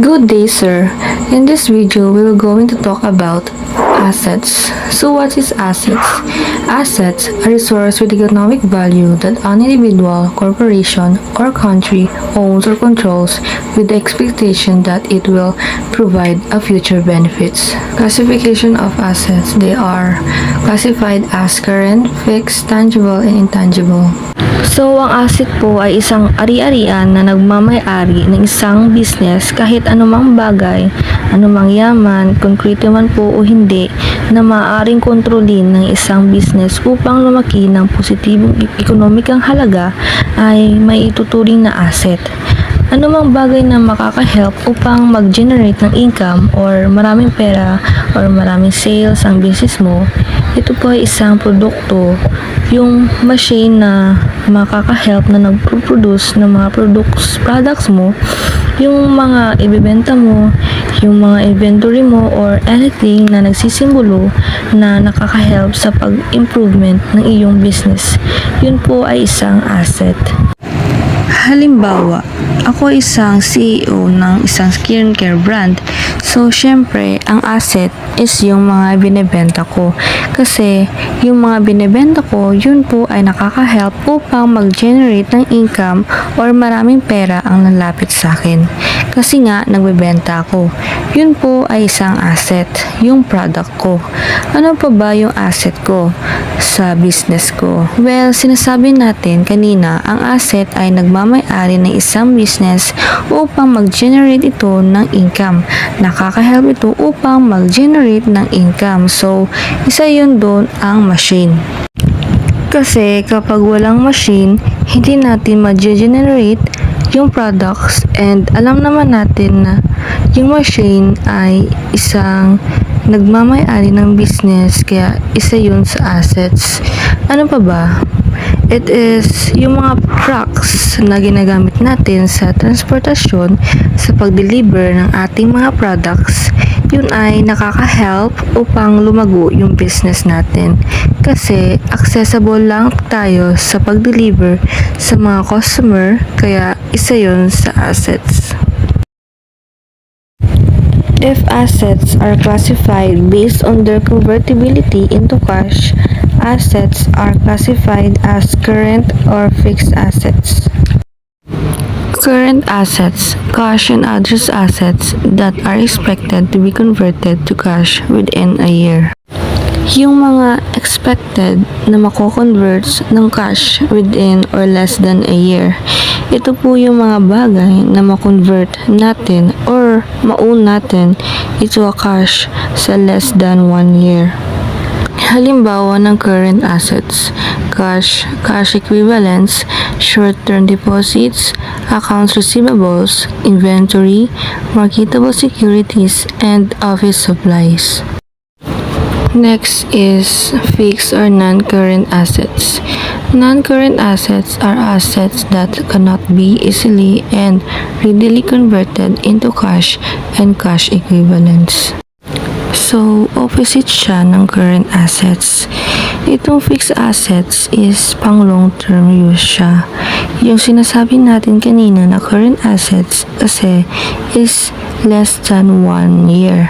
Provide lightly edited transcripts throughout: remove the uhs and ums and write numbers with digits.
Good day, sir. In this video, we will going to talk about assets. So what is assets? Assets are resource with economic value that an individual, corporation, or country owns or controls with the expectation that it will provide a future benefits. Classification of assets. They are classified as current, fixed, tangible, and intangible. So, ang asset po ay isang ari-arian na nagmamay-ari ng isang business kahit anumang bagay, anumang yaman, konkreto man po o hindi, na maaaring kontrolin ng isang business upang lumaki ng positibong ekonomikang halaga ay may ituturing na asset. Anumang bagay na makaka-help upang mag-generate ng income or maraming pera or maraming sales ang business mo, ito po ay isang produkto, yung machine na makaka-help na nagpo-produce ng mga products mo, yung mga ibebenta mo, yung mga inventory mo or anything na nagsisimbolo na nakaka-help sa pag-improvement ng iyong business. Yun po ay isang asset. Halimbawa, ako isang CEO ng isang skincare brand. So, syempre, ang asset is yung mga binebenta ko. Kasi, yung mga binebenta ko, yun po ay nakaka-help upang mag-generate ng income or maraming pera ang lalapit sa akin. Kasi nga, nagbebenta ako. Yun po ay isang asset, yung product ko. Ano pa ba yung asset ko sa business ko? Well, sinasabi natin kanina, ang asset ay nagmamay-ari ng isang business upang mag-generate ito ng income. Nakaka-help ito upang mag-generate ng income. So, isa yun doon ang machine. Kasi kapag walang machine, hindi natin ma-generate yung products, and alam naman natin na yung machine ay isang nagmamay-ari ng business, kaya isa yun sa assets. Ano pa ba? It is yung mga trucks na ginagamit natin sa transportasyon sa pag-deliver ng ating mga products. Yun ay nakaka-help upang lumago yung business natin. Kasi accessible lang tayo sa pag-deliver sa mga customer, kaya isa yun sa assets. If assets are classified based on their convertibility into cash, assets are classified as current or fixed assets. Current assets, cash and other assets that are expected to be converted to cash within a year. Yung mga expected na mako-convert ng cash within or less than a year. Ito po yung mga bagay na ma-convert natin or ma-own natin into a cash sa less than 1 year. Halimbawa ng current assets, cash equivalents, short-term deposits, accounts receivables, inventory, marketable securities, and office supplies. Next is fixed or non-current assets. Non-current assets are assets that cannot be easily and readily converted into cash and cash equivalents. So, opposite siya ng current assets. Itong fixed assets is pang long-term use siya. Yung sinasabi natin kanina na current assets kasi is less than 1 year.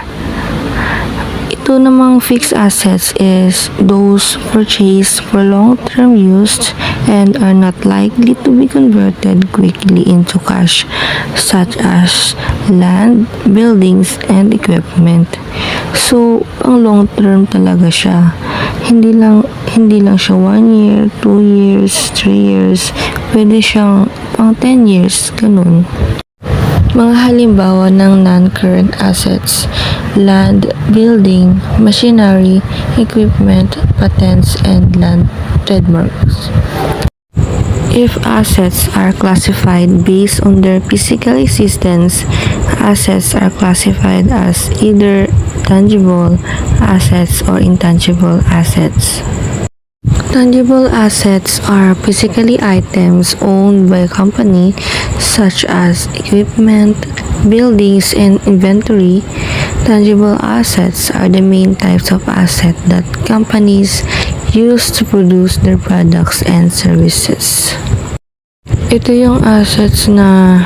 Ito namang fixed assets is those purchased for long-term use and are not likely to be converted quickly into cash, such as land, buildings, and equipment. So, ang long-term talaga siya. Hindi lang siya 1 year, 2 years, 3 years. Pwede siyang pang 10 years, ganun. Mga halimbawa ng non-current assets: land, building, machinery, equipment, patents, and land trademarks. If assets are classified based on their physical existence, assets are classified as either tangible assets or intangible assets. Tangible assets are physically items owned by a company, such as equipment, buildings, and inventory. Tangible assets are the main types of assets that companies use to produce their products and services. Ito yung assets na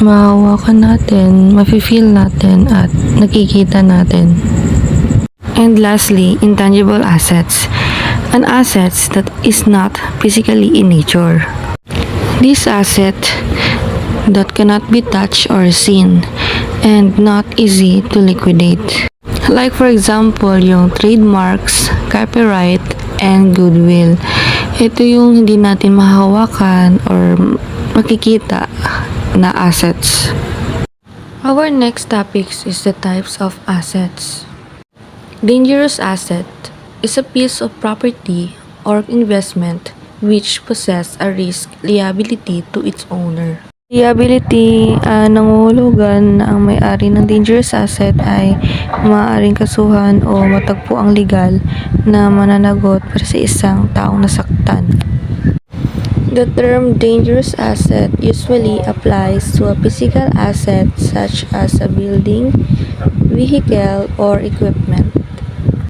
mahawakan natin, mafe-feel natin at nakikita natin. And lastly, intangible assets. An asset that is not physically in nature. This asset that cannot be touched or seen and not easy to liquidate. Like for example, yung trademarks, copyright, and goodwill. Ito yung hindi natin mahawakan or makikita na assets. Our next topics is the types of assets. Dangerous asset is a piece of property or investment which possess a risk liability to its owner. Liability, nangungulugan na ang may-ari ng dangerous asset ay maaaring kasuhan o matagpo ang legal na mananagot para sa isang taong nasaktan. The term dangerous asset usually applies to a physical asset such as a building, vehicle, or equipment.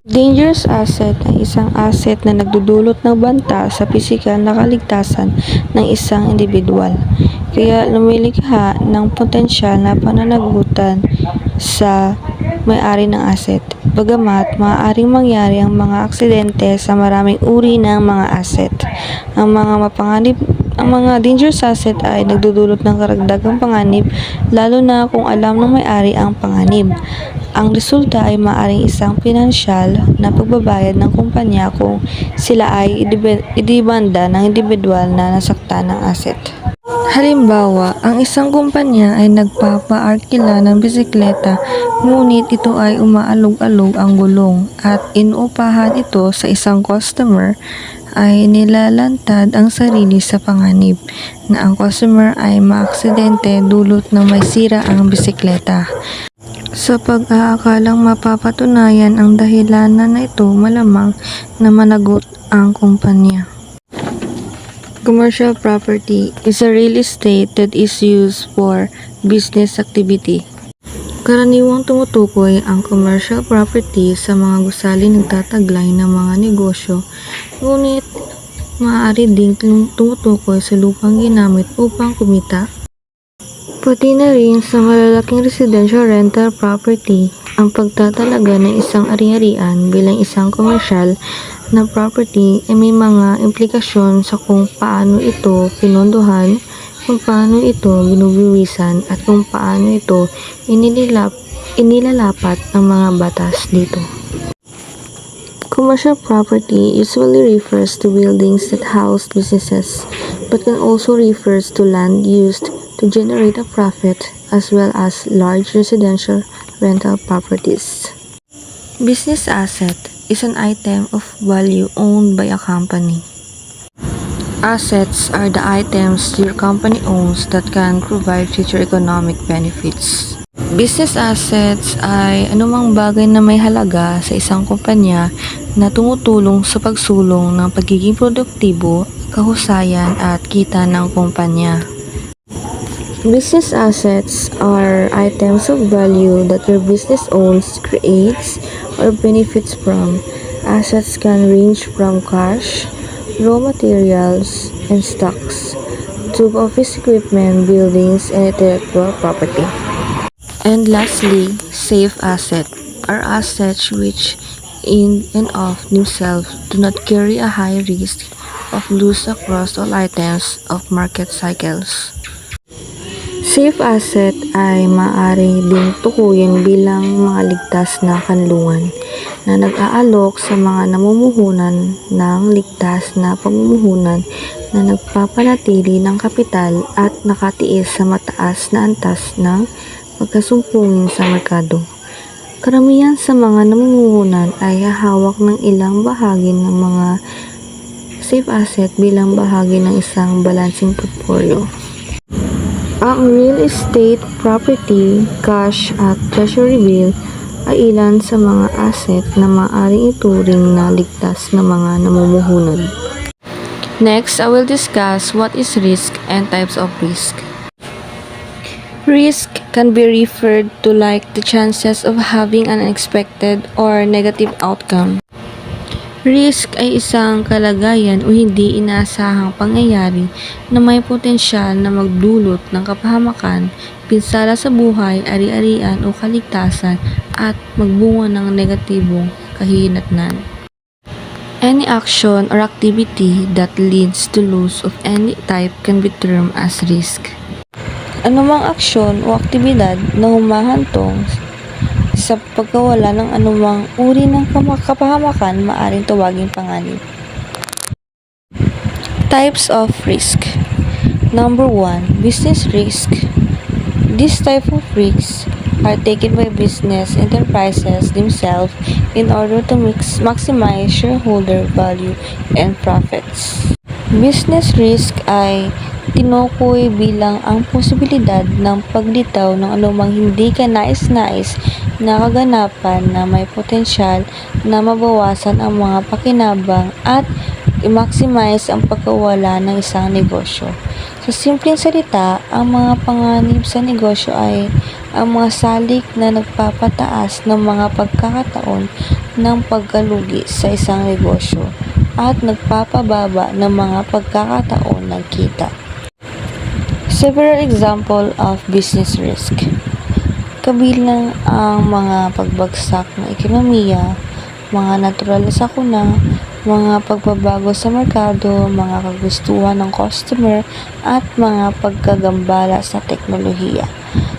Dangerous asset ay isang asset na nagdudulot ng banta sa pisikal na kaligtasan ng isang individual. Kaya lumilikha ng potensyal na pananagutan sa may-ari ng asset. Bagamat maaaring mangyari ang mga aksidente sa maraming uri ng mga asset. Ang mga dangerous asset ay nagdudulot ng karagdagang panganib lalo na kung alam ng may-ari ang panganib. Ang resulta ay maaaring isang pinansyal na pagbabayad ng kumpanya kung sila ay idibanda ng individual na nasaktan ng asset. Halimbawa, ang isang kumpanya ay nagpapa-arkila ng bisikleta ngunit ito ay umaalog-alog ang gulong at inuupahan ito sa isang customer ay nilalantad ang sarili sa panganib na ang customer ay maaksidente dulot ng may sira ang bisikleta. Sa pag-aakalang mapapatunayan ang dahilanan na ito, malamang na managot ang kumpanya. Commercial property is a real estate that is used for business activity. Karaniwang tumutukoy ang commercial property sa mga gusali nagtataglay ng mga negosyo, ngunit maaari ding tumutukoy sa lupang ginamit upang kumita. Pati na rin sa malalaking residential rental property, ang pagtatalaga ng isang ari-arian bilang isang commercial na property ay may mga implikasyon sa kung paano ito pinondohan, kung paano ito binubuwisan at kung paano ito inilalapat ng mga batas dito. Commercial property usually refers to buildings that house businesses, but can also refers to land used to generate a profit as well as large residential rental properties. Business asset is an item of value owned by a company. Assets are the items your company owns that can provide future economic benefits. Business assets ay anumang bagay na may halaga sa isang kumpanya na tumutulong sa pagsulong ng pagiging produktibo, kahusayan at kita ng kumpanya. Business assets are items of value that your business owns, creates, or benefits from. Assets can range from cash, raw materials, and stocks, to office equipment, buildings, and intellectual property. And lastly, safe asset are assets which in and of themselves do not carry a high risk of loss across all items of market cycles. Safe asset ay maaari ding tukuyin bilang mga ligtas na kanlungan na nag-aalok sa mga namumuhunan ng ligtas na pamumuhunan na nagpapanatili ng kapital at nakatiis sa mataas na antas ng pagkasumpungin sa merkado. Karamihan sa mga namumuhunan ay hahawak ng ilang bahagi ng mga safe asset bilang bahagi ng isang balancing portfolio. Ang real estate, property, cash at treasury bill ay ilan sa mga asset na maaaring ituring na ligtas na mga namumuhunan. Next, I will discuss what is risk and types of risk. Risk can be referred to like the chances of having an unexpected or negative outcome. Risk ay isang kalagayan o hindi inaasahang pangyayari na may potensyal na magdulot ng kapahamakan, pinsala sa buhay, ari-arian o kaligtasan at magbunga ng negatibong kahihinatnan. Any action or activity that leads to loss of any type can be termed as risk. Anumang aksyon o aktibidad na humahantong sa pagkawala ng anumang uri ng kapahamakan maaring tawaging panganib. Types of risk. Number 1, business risk. This type of risks are taken by business enterprises themselves in order to maximize shareholder value and profits. Business risk ay tinukoy bilang ang posibilidad ng paglitaw ng anumang hindi ka nais-nais na kaganapan na may potensyal na mabawasan ang mga pakinabang at i-maximize ang pagkawala ng isang negosyo. Sa simpleng salita, ang mga panganib sa negosyo ay ang mga salik na nagpapataas ng mga pagkakataon ng pagkalugi sa isang negosyo at nagpapababa ng mga pagkakataon ng kita. Several example of business risk. Kabilang ang mga pagbagsak ng ekonomiya, mga natural na sakuna, mga pagbabago sa merkado, mga kagustuhan ng customer, at mga pagkagambala sa teknolohiya.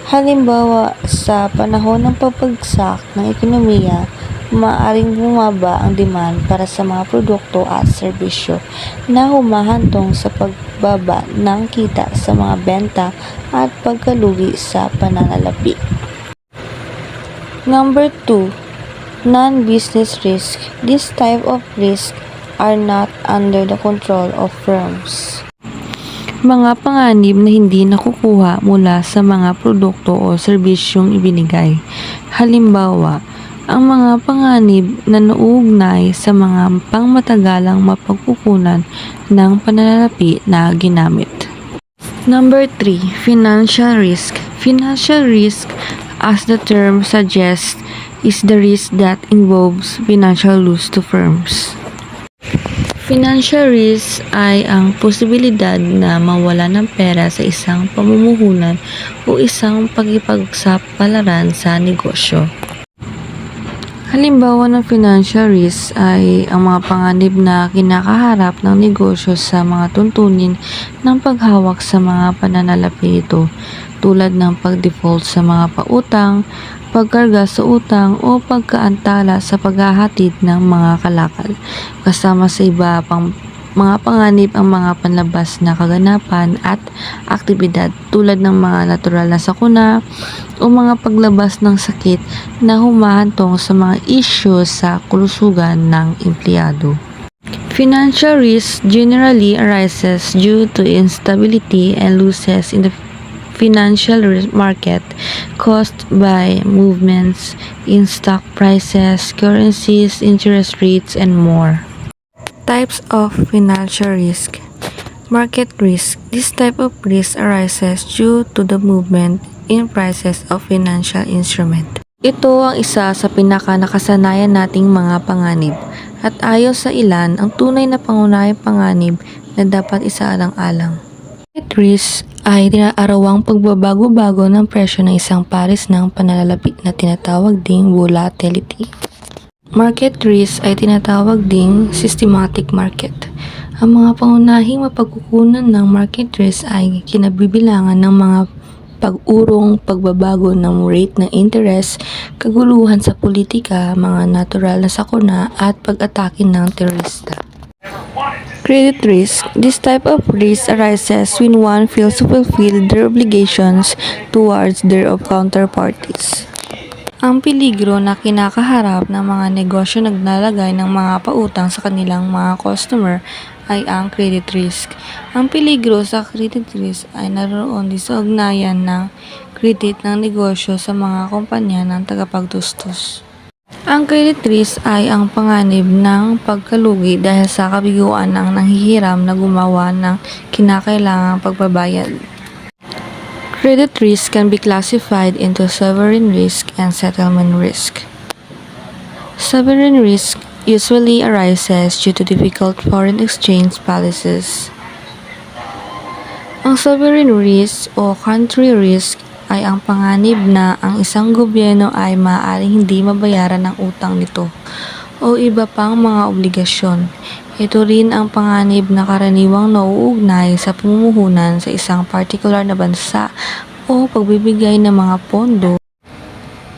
Halimbawa, sa panahon ng pagbagsak ng ekonomiya, maaaring bumaba ang demand para sa mga produkto at serbisyo na humahantong sa pagbaba ng kita sa mga benta at pagkalugi sa pananalapi. Number 2, non-business risk. This type of risk are not under the control of firms. Mga panganib na hindi nakukuha mula sa mga produkto o serbisyong ibinigay. Halimbawa, ang mga panganib na nauugnay sa mga pangmatagalang mapagkukunan ng pananalapi na ginamit. Number 3, financial risk. Financial risk, as the term suggests, is the risk that involves financial loss to firms. Financial risk ay ang posibilidad na mawala ng pera sa isang pamumuhunan o isang pakipagsapalaran sa negosyo. Halimbawa ng financial risk ay ang mga panganib na kinakaharap ng negosyo sa mga tuntunin ng paghawak sa mga pananalapi nito, tulad ng pag-default sa mga pautang, pagkarga sa utang o pagkaantala sa paghahatid ng mga kalakal. Kasama sa iba pang mga panganib ang mga panlabas na kaganapan at aktibidad tulad ng mga natural na sakuna o mga paglabas ng sakit na humahantong sa mga isyu sa kalusugan ng empleyado. Financial risk generally arises due to instability and losses in the financial market caused by movements in stock prices, currencies, interest rates, and more. Types of financial risk. Market risk. This type of risk arises due to the movement in prices of financial instrument. Ito ang isa sa pinaka-nakasanayan nating mga panganib at ayon sa ilan ang tunay na pangunahing panganib na dapat isaalang-alang. Market risk ay tinaarawang pagbabago-bago ng presyo ng isang pares ng pananalapi na tinatawag ding volatility. Market risk ay tinatawag ding systematic market. Ang mga pangunahing mapagkukunan ng market risk ay kinabibilangan ng mga pag-urong, pagbabago ng rate ng interest, kaguluhan sa politika, mga natural na sakuna at pag-atake ng terorista. Credit risk. This type of risk arises when one fails to fulfill their obligations towards their counterparties. Ang peligro na kinakaharap ng mga negosyo naglalagay ng mga pautang sa kanilang mga customer ay ang credit risk. Ang peligro sa credit risk ay naroon din sa ugnayan ng credit ng negosyo sa mga kumpanya ng tagapagtustos. Ang credit risk ay ang panganib ng pagkalugi dahil sa kabiguan ng nanghihiram na gumawa ng kinakailangang pagbabayad. Credit risk can be classified into sovereign risk and settlement risk. Sovereign risk usually arises due to difficult foreign exchange policies. Ang sovereign risk o country risk ay ang panganib na ang isang gobyerno ay maaaring hindi mabayaran ang utang nito o iba pang mga obligasyon. Ito rin ang panganib na karaniwang nauugnay sa pamumuhunan sa isang partikular na bansa o pagbibigay ng mga pondo.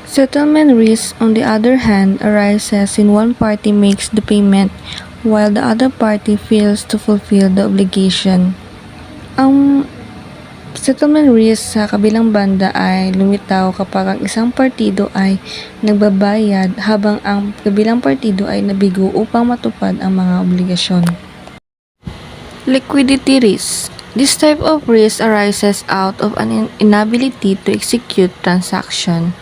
Settlement risk, on the other hand, arises when one party makes the payment while the other party fails to fulfill the obligation. Ang settlement risk sa kabilang banda ay lumitaw kapag ang isang partido ay nagbabayad habang ang kabilang partido ay nabigo upang matupad ang mga obligasyon. Liquidity risk. This type of risk arises out of an inability to execute transaction.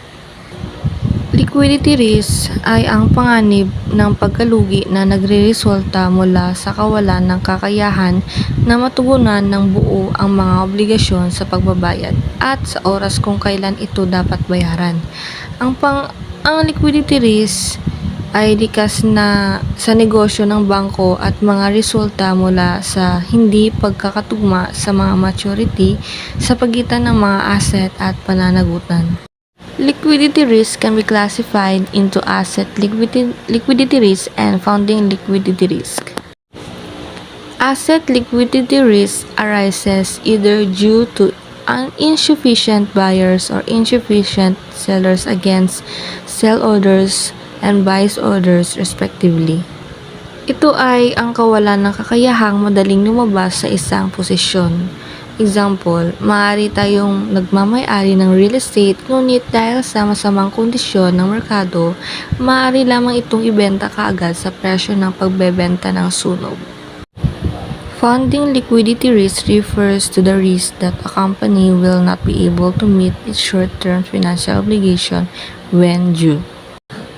Liquidity risk ay ang panganib ng pagkalugi na nagreresulta mula sa kawalan ng kakayahan na matugunan ng buo ang mga obligasyon sa pagbabayad at sa oras kung kailan ito dapat bayaran. Ang liquidity risk ay likas na sa negosyo ng bangko at mga resulta mula sa hindi pagkakatugma sa mga maturity sa pagitan ng mga asset at pananagutan. Liquidity risk can be classified into asset liquidity risk and funding liquidity risk. Asset liquidity risk arises either due to insufficient buyers or insufficient sellers against sell orders and buy orders respectively. Ito ay ang kawalan ng kakayahang madaling lumabas sa isang posisyon. Example, maaari tayong nagmamay-ari ng real estate ngunit dahil sa masamang kondisyon ng merkado, maaari lamang itong ibenta kaagad sa presyo ng pagbebenta ng sunog. Funding liquidity risk refers to the risk that a company will not be able to meet its short-term financial obligation when due.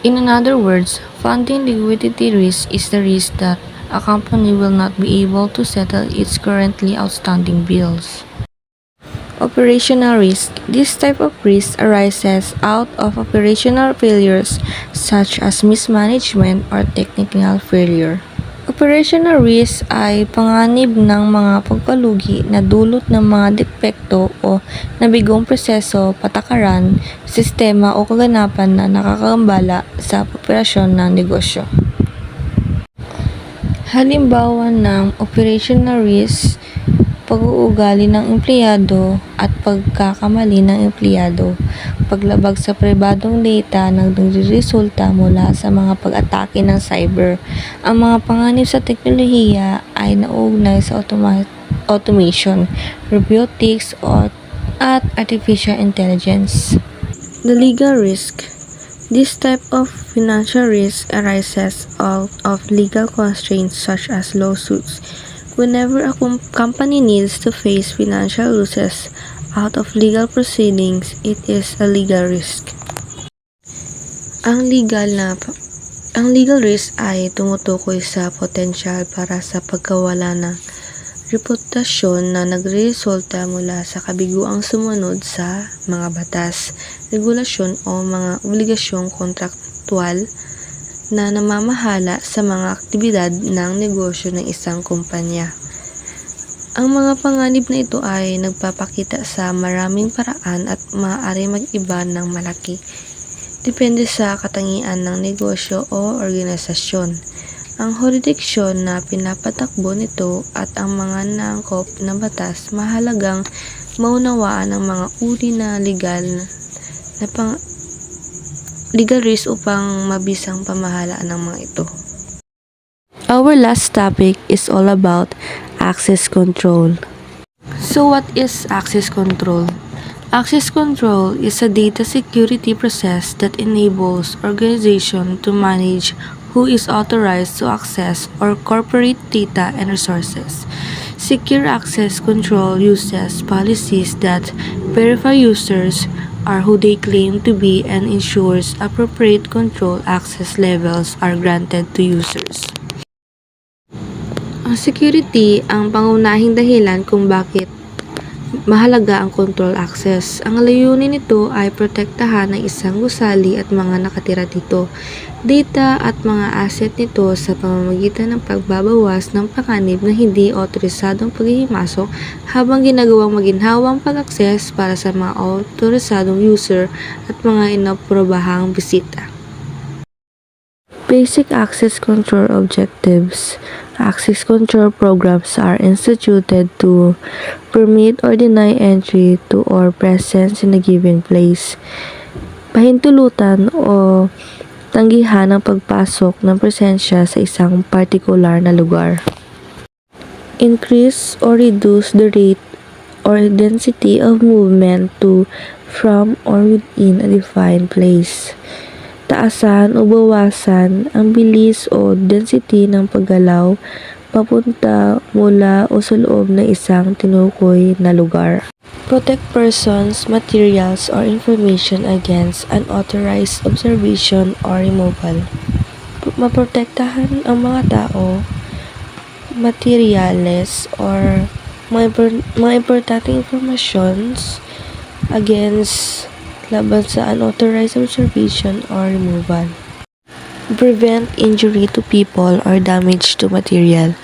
In other words, funding liquidity risk is the risk that a company will not be able to settle its currently outstanding bills. Operational risk. This type of risk arises out of operational failures such as mismanagement or technical failure. Operational risk ay panganib ng mga pagkalugi na dulot ng mga depekto o nabigong proseso, patakaran, sistema o kaganapan na nakakagambala sa operasyon ng negosyo. Halimbawa ng operational risk, pag-uugali ng empleyado at pagkakamali ng empleyado, paglabag sa pribadong data na nagreresulta mula sa mga pag-atake ng cyber. Ang mga panganib sa teknolohiya ay nauugnay sa automation, robotics at artificial intelligence. The legal risk. This type of financial risk arises out of legal constraints such as lawsuits. Whenever a company needs to face financial losses out of legal proceedings, it is a legal risk. Ang legal risk ay tumutukoy sa potensyal para sa pagkawala ng reputasyon na nagreresulta mula sa kabiguang sumunod sa mga batas, regulasyon o mga obligasyong kontraktual na namamahala sa mga aktibidad ng negosyo ng isang kumpanya. Ang mga panganib na ito ay nagpapakita sa maraming paraan at maaari mag-iba ng malaki. Depende sa katangian ng negosyo o organisasyon, ang jurisdiksyon na pinapatakbo nito at ang mga naangkop na batas. Mahalagang maunawaan ang mga uri na legal risk upang mabisang pamahalaan ng mga ito. Our last topic is all about access control. So what is access control? Access control is a data security process that enables organizations to manage who is authorized to access or corporate data and resources. Secure access control uses policies that verify users are who they claim to be and ensures appropriate control access levels are granted to users. Ang security ang pangunahing dahilan kung bakit Mahalaga ang control access. Ang layunin nito ay protektahan ang isang gusali at mga nakatira dito, data at mga asset nito sa pamamagitan ng pagbabawas ng panganib na hindi otorisadong paghihimasok habang ginagawang maginhawang pag-access para sa mga otorisadong user at mga inaprobahang bisita. Basic access control objectives. Access control programs are instituted to permit or deny entry to or presence in a given place. Pahintulutan o tanggihan ang pagpasok ng presensya sa isang partikular na lugar. Increase or reduce the rate or density of movement to, from, or within a defined place. Taasan o bawasan ang bilis o density ng paggalaw papunta, mula o sa loob ng isang tinukoy na lugar. Protect persons, materials, or information against unauthorized observation or removal. Maprotektahan ang mga tao, materyales, or mga importanteng informations against laban sa unauthorized observation or removal. Prevent injury to people or damage to material.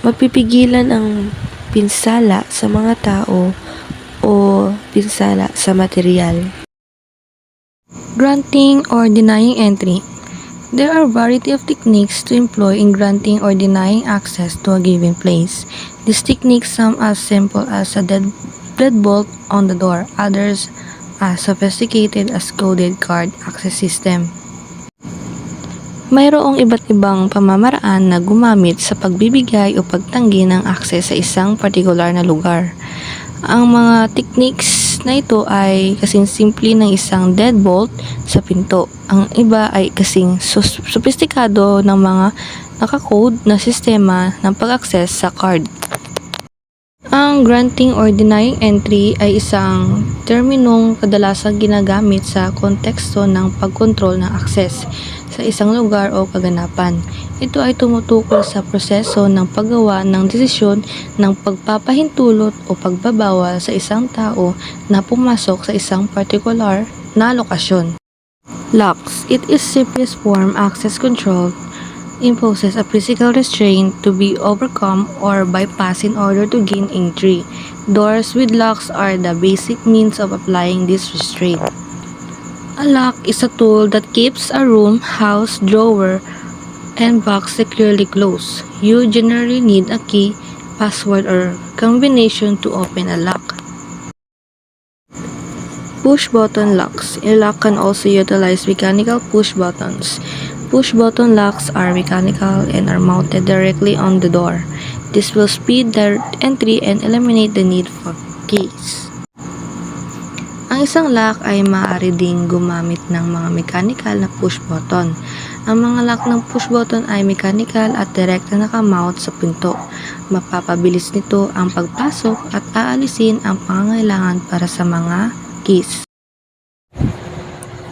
Mapipigilan ang pinsala sa mga tao o pinsala sa material. Granting or denying entry. There are a variety of techniques to employ in granting or denying access to a given place. These techniques, some as simple as a deadbolt on the door, others as sophisticated as coded card access system. Mayroong iba't ibang pamamaraan na gumamit sa pagbibigay o pagtanggi ng access sa isang partikular na lugar. Ang mga techniques na ito ay kasing simple ng isang deadbolt sa pinto. Ang iba ay kasing sophisticado ng mga nakakode na sistema ng pag-access sa card. Ang granting or denying entry ay isang terminong kadalasang ginagamit sa konteksto ng pagkontrol ng access sa isang lugar o kaganapan. Ito ay tumutukoy sa proseso ng paggawa ng desisyon ng pagpapahintulot o pagbabawal sa isang tao na pumasok sa isang particular na lokasyon. Locks. It is simplest form access control imposes a physical restraint to be overcome or bypassed in order to gain entry. Doors with locks are the basic means of applying this restraint. A lock is a tool that keeps a room, house, drawer, and box securely closed. You generally need a key, password, or combination to open a lock. Push button locks. A lock can also utilize mechanical push buttons. Push button locks are mechanical and are mounted directly on the door. This will speed the entry and eliminate the need for keys. Ang isang lock ay maaari ding gumamit ng mga mechanical na push button. Ang mga lock ng push button ay mechanical at direkta nakamount sa pinto. Mapapabilis nito ang pagpasok at aalisin ang pangangailangan para sa mga keys.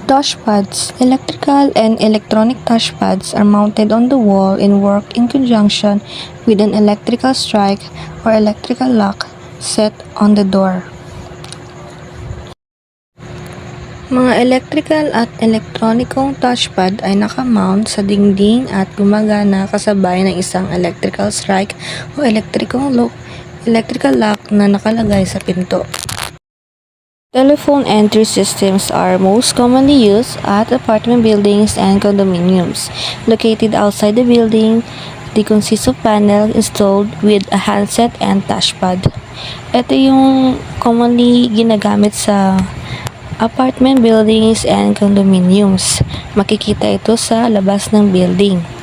Touchpads. Electrical and electronic touchpads are mounted on the wall and work in conjunction with an electrical strike or electrical lock set on the door. Mga electrical at elektronikong touchpad ay nakamount sa dingding at gumagana kasabay ng isang electrical strike o electrical lock na nakalagay sa pinto. Telephone entry systems are most commonly used at apartment buildings and condominiums. Located outside the building, they consist of panel installed with a handset and touchpad. Ito yung commonly ginagamit sa apartment buildings and condominiums. Makikita ito sa labas ng building.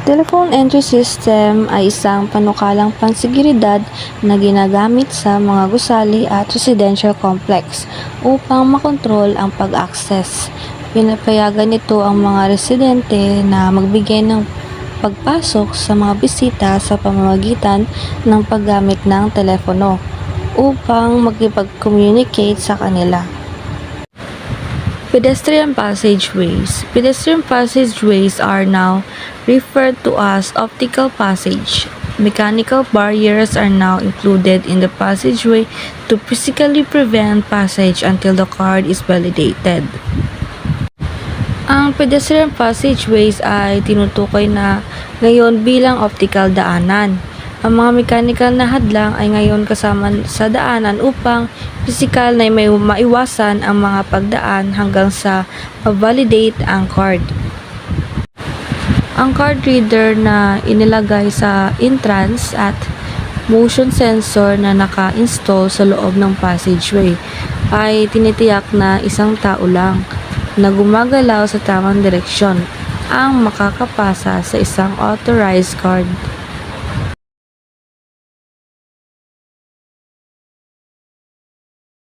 Telephone entry system ay isang panukalang panseguridad na ginagamit sa mga gusali at residential complex upang makontrol ang pag-access. Pinapayagan nito ang mga residente na magbigay ng pagpasok sa mga bisita sa pamamagitan ng paggamit ng telepono upang makipag-communicate sa kanila. Pedestrian passageways. Pedestrian passageways are now referred to as optical passage. Mechanical barriers are now included in the passageway to physically prevent passage until the card is validated. Ang pedestrian passageways ay tinutukoy na ngayon bilang optical daanan. Ang mga mechanical na hadlang ay ngayon kasama sa daanan upang pisikal na may maiwasan ang mga pagdaan hanggang sa ma-validate ang card. Ang card reader na inilagay sa entrance at motion sensor na naka-install sa loob ng passageway ay tinitiyak na isang tao lang na gumagalaw sa tamang direksyon ang makakapasa sa isang authorized card.